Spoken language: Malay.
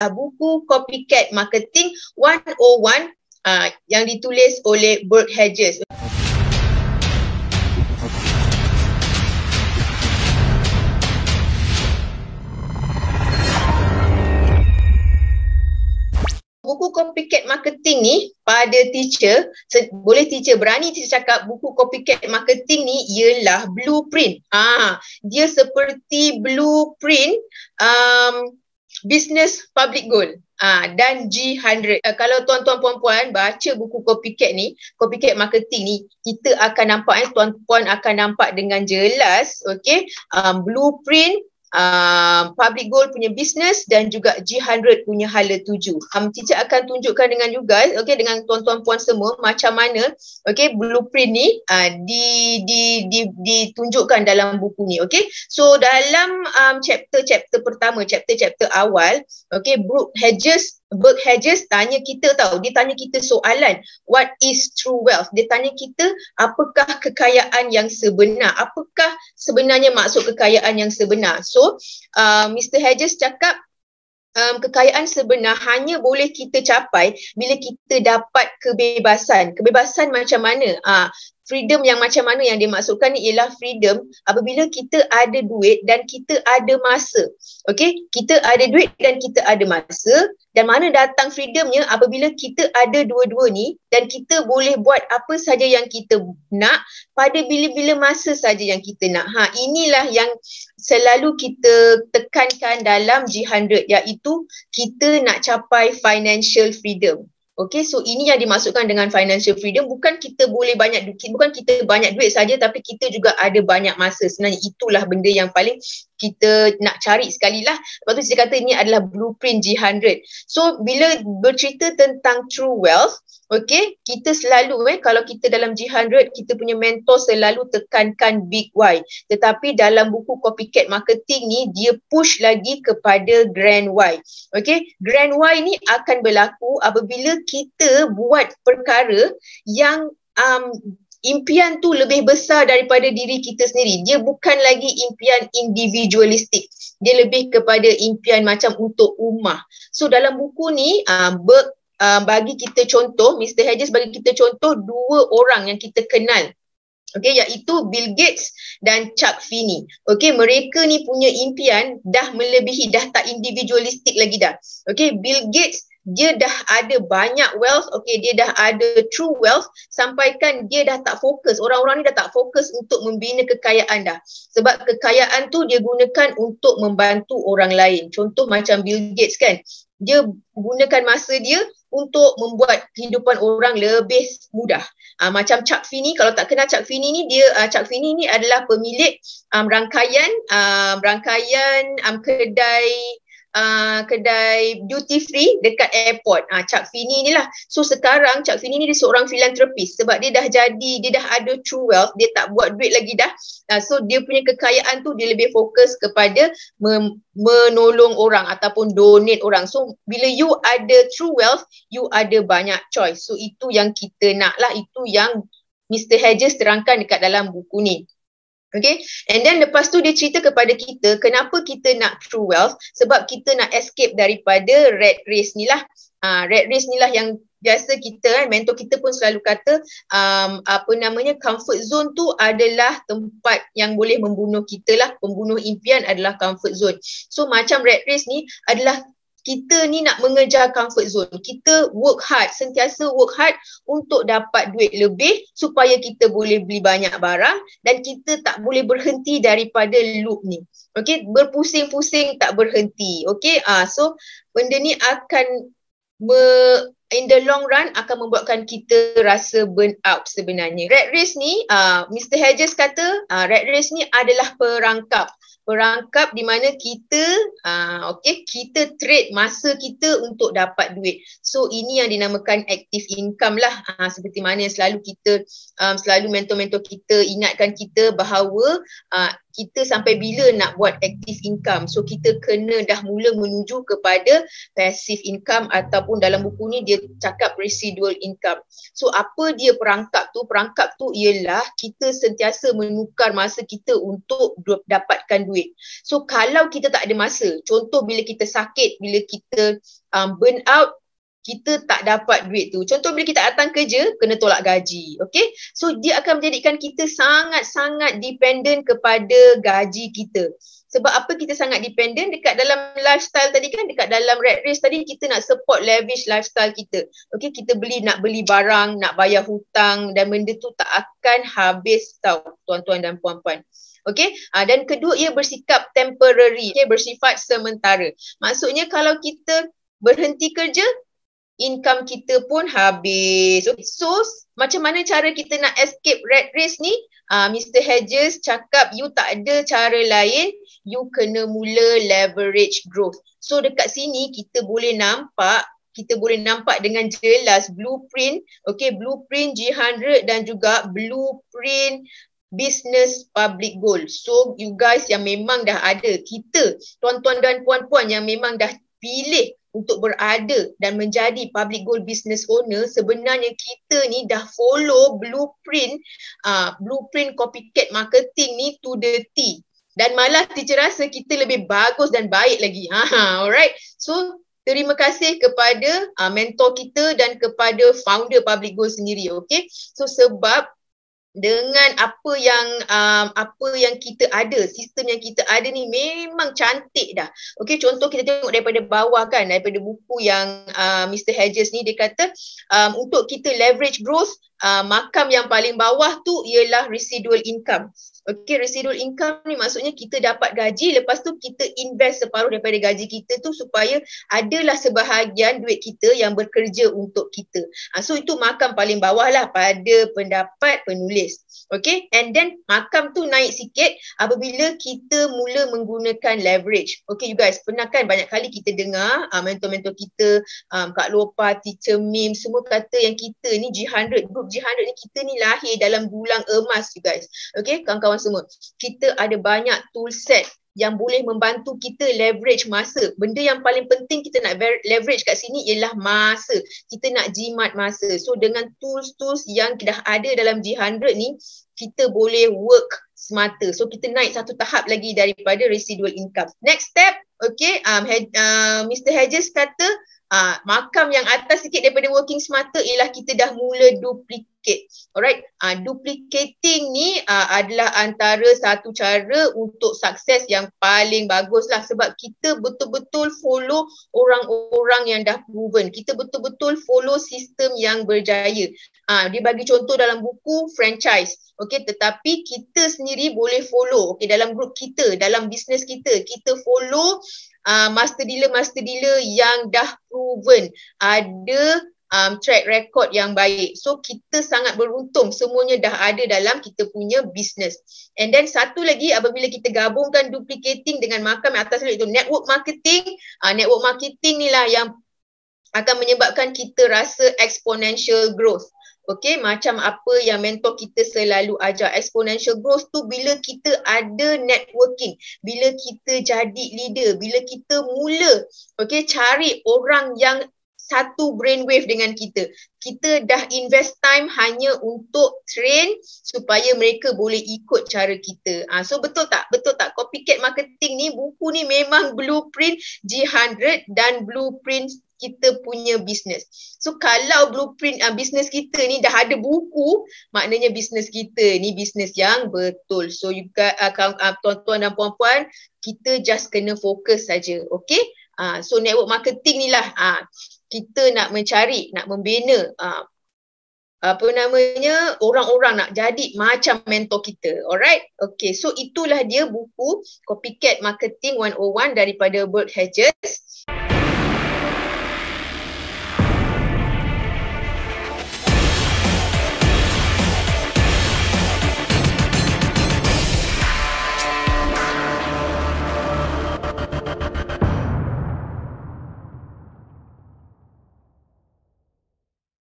buku Copycat Marketing 101 yang ditulis oleh Burke Hedges. Buku Copycat Marketing ni pada teacher, berani teacher cakap buku Copycat Marketing ni ialah blueprint. Dia seperti blueprint business public goal dan G100. Kalau tuan-tuan puan-puan baca buku Copycat ni, Copycat Marketing ni, kita akan nampak, tuan-puan akan nampak dengan jelas, okey, blueprint public goal punya business dan juga G100 punya hala tuju. Teacher akan tunjukkan dengan you guys, okay, dengan tuan-tuan puan semua macam mana, okay, blueprint ni ditunjukkan dalam buku ni, okay. So dalam chapter pertama, chapter awal, okay, Burke Hedges tanya kita dia tanya kita soalan, what is true wealth? Dia tanya kita, apakah kekayaan yang sebenar? Apakah sebenarnya maksud kekayaan yang sebenar? So, Mr. Hedges cakap, kekayaan sebenar hanya boleh kita capai bila kita dapat kebebasan. Kebebasan macam mana? Freedom yang macam mana yang dimaksudkan ni ialah freedom apabila kita ada duit dan kita ada masa. Okey, kita ada duit dan kita ada masa. Dan mana datang freedomnya apabila kita ada dua-dua ni dan kita boleh buat apa saja yang kita nak pada bila-bila masa saja yang kita nak. Inilah yang selalu kita tekankan dalam G100, iaitu kita nak capai financial freedom. Okay, so ini yang dimaksudkan dengan financial freedom. Bukan kita boleh banyak duit, bukan kita banyak duit saja, tapi kita juga ada banyak masa. Sebenarnya itulah benda yang paling kita nak cari sekali lah. Lepas tu saya kata ini adalah blueprint G100. So bila bercerita tentang true wealth, okay, kita selalu kalau kita dalam G100, kita punya mentor selalu tekankan big why. Tetapi dalam buku Copycat Marketing ni, dia push lagi kepada grand why. Okay, grand why ni akan berlaku apabila kita buat perkara yang impian tu lebih besar daripada diri kita sendiri. Dia bukan lagi impian individualistik. Dia lebih kepada impian macam untuk ummah. So dalam buku ni, bagi kita contoh, Mr. Hedges bagi kita contoh dua orang yang kita kenal. Okey, iaitu Bill Gates dan Chuck Finney. Okey, mereka ni punya impian dah melebihi, dah tak individualistik lagi dah. Okey, Bill Gates dia dah ada banyak wealth, okey, dia dah ada true wealth, sampaikan dia dah tak fokus, orang-orang ni dah tak fokus untuk membina kekayaan dah. Sebab kekayaan tu dia gunakan untuk membantu orang lain. Contoh macam Bill Gates kan, dia gunakan masa dia untuk membuat kehidupan orang lebih mudah. Macam Chuck Finney, kalau tak kenal Chuck Finney ni, Chuck Finney ni adalah pemilik rangkaian kedai duty free dekat airport. Chuck Finney ni lah. So sekarang Chuck Finney ni dia seorang filantropis sebab dia dah ada true wealth, dia tak buat duit lagi dah. So dia punya kekayaan tu dia lebih fokus kepada menolong orang ataupun donate orang. So bila you ada true wealth, you ada banyak choice. So itu yang kita nak lah, itu yang Mr. Hedges terangkan dekat dalam buku ni. Okay, and then lepas tu dia cerita kepada kita kenapa kita nak true wealth, sebab kita nak escape daripada rat race ni lah. Rat race ni lah yang biasa kita, mentor kita pun selalu kata comfort zone tu adalah tempat yang boleh membunuh kita lah. Pembunuh impian adalah comfort zone. So macam rat race ni adalah kita ni nak mengejar comfort zone. Kita work hard, sentiasa work hard untuk dapat duit lebih supaya kita boleh beli banyak barang dan kita tak boleh berhenti daripada loop ni. Okay, berpusing-pusing tak berhenti. Okay, so benda ni akan in the long run akan membuatkan kita rasa burn out sebenarnya. Rat race ni, Mr. Hedges kata, rat race ni adalah perangkap di mana kita kita trade masa kita untuk dapat duit. So ini yang dinamakan active income lah. Seperti mana yang selalu mentor-mentor kita ingatkan kita bahawa kita sampai bila nak buat active income. So kita kena dah mula menuju kepada passive income ataupun dalam buku ni dia cakap residual income. So apa dia perangkap tu? Perangkap tu ialah kita sentiasa menukar masa kita untuk dapatkan duit. So kalau kita tak ada masa, contoh bila kita sakit, bila kita burn out, kita tak dapat duit tu. Contoh bila kita datang kerja, kena tolak gaji. Okay? So dia akan menjadikan kita sangat-sangat dependent kepada gaji kita. Sebab apa kita sangat dependent? Dekat dalam lifestyle tadi kan, dekat dalam rat race tadi, kita nak support lavish lifestyle kita. Okay, kita nak beli barang, nak bayar hutang dan benda tu tak akan habis tau tuan-tuan dan puan-puan. Okay, dan kedua ia bersikap temporary, okay, bersifat sementara. Maksudnya kalau kita berhenti kerja, income kita pun habis. So macam mana cara kita nak escape rat race ni? Mr. Hedges cakap you tak ada cara lain, you kena mula leverage growth. So dekat sini kita boleh nampak dengan jelas blueprint, okay, blueprint G100 dan juga blueprint business public goal. So you guys yang memang dah ada, kita tuan-tuan dan puan-puan yang memang dah pilih untuk berada dan menjadi public goal business owner, sebenarnya kita ni dah follow blueprint copycat marketing ni to the T. Dan malah teacher rasa kita lebih bagus dan baik lagi. Alright. So terima kasih kepada mentor kita dan kepada founder public goal sendiri. Okay. So sebab dengan apa yang kita ada, sistem yang kita ada ni memang cantik dah. Okey, contoh kita tengok daripada bawah kan, daripada buku yang Mr. Hedges ni dia kata untuk kita leverage growth, makam yang paling bawah tu ialah residual income. Okey, residual income ni maksudnya kita dapat gaji, lepas tu kita invest separuh daripada gaji kita tu supaya adalah sebahagian duit kita yang bekerja untuk kita. So itu makam paling bawah lah pada pendapat penulis. Okay, and then makam tu naik sikit apabila kita mula menggunakan leverage. Okay you guys, pernah kan banyak kali kita dengar mentor-mentor kita, Kak Lopa, Teacher Mim, semua kata yang kita ni G100, group G100 ni kita ni lahir dalam bulan emas you guys. Okay, kawan-kawan semua, kita ada banyak tool set yang boleh membantu kita leverage masa. Benda yang paling penting kita nak leverage kat sini ialah masa. Kita nak jimat masa. So dengan tools-tools yang dah ada dalam G100 ni, kita boleh work smarter. So kita naik satu tahap lagi daripada residual income. Next step, okay, Mr. Hedges kata makam yang atas sikit daripada working smarter ialah kita dah mula duplicate. Alright, duplicating ni adalah antara satu cara untuk sukses yang paling bagus lah, sebab kita betul-betul follow orang-orang yang dah proven. Kita betul-betul follow sistem yang berjaya. Dia bagi contoh dalam buku franchise. Okay, tetapi kita sendiri boleh follow. Okay, dalam group kita, dalam bisnes kita, kita follow master dealer yang dah proven, ada track record yang baik. So kita sangat beruntung, semuanya dah ada dalam kita punya business. And then satu lagi, apabila kita gabungkan duplicating dengan makam yang atas itu network marketing, network marketing ni lah yang akan menyebabkan kita rasa exponential growth. Okay, macam apa yang mentor kita selalu ajar. Exponential growth tu bila kita ada networking, bila kita jadi leader, bila kita mula cari orang yang satu brainwave dengan kita. Kita dah invest time hanya untuk train supaya mereka boleh ikut cara kita. So betul tak? Betul tak? Copycat marketing ni, buku ni memang blueprint G100 dan blueprint kita punya business. So kalau blueprint business kita ni dah ada buku, maknanya business kita ni business yang betul. So you guys, tuan-tuan dan puan-puan, kita just kena fokus saja. Okay? So network marketing ni lah kita nak mencari, nak membina orang-orang nak jadi macam mentor kita. Alright? Okay, so itulah dia buku Copycat Marketing 101 daripada Bert Hedges.